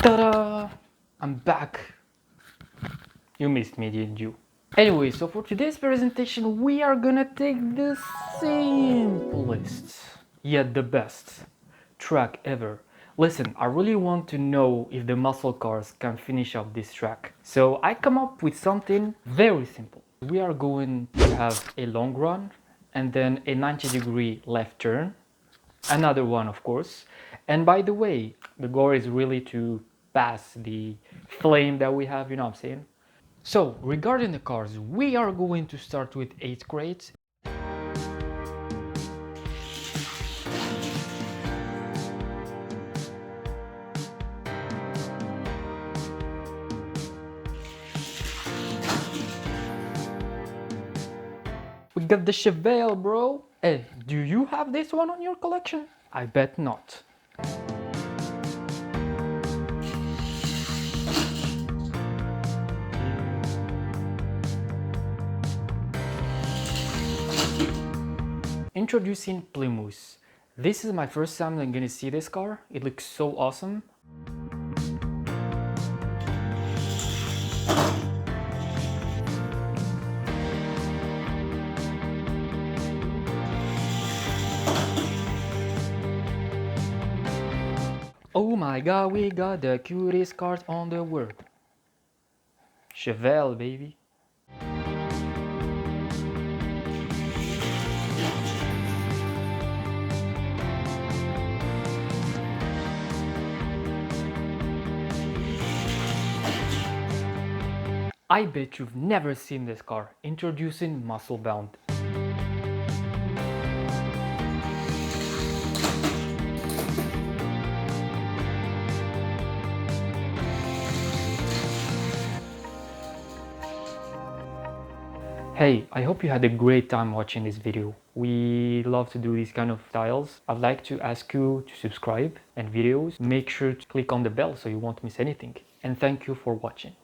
Ta-da! I'm back. You missed me, didn't you? Anyway, so for today's presentation, we are gonna take the simplest, yet the best track ever. Listen, I really want to know if the muscle cars can finish up this track. So I come up with something very simple. We are going to have a long run and then a 90-degree left turn. Another one, of course. And by the way, the goal is really to pass the flame that we have, you know what I'm saying? So, regarding the cars, we are going to start with 8 crates. We got the Chevelle, bro. Hey, do you have this one on your collection? I bet not. Introducing Plymouth. This is my first time I'm gonna see this car. It looks so awesome. Oh my god, we got the cutest cars on the world. Chevelle, baby. I bet you've never seen this car. Introducing Muscle Bound. Hey, I hope you had a great time watching this video. We love to do these kind of styles. I'd like to ask you to subscribe and videos. Make sure to click on the bell so you won't miss anything. And thank you for watching.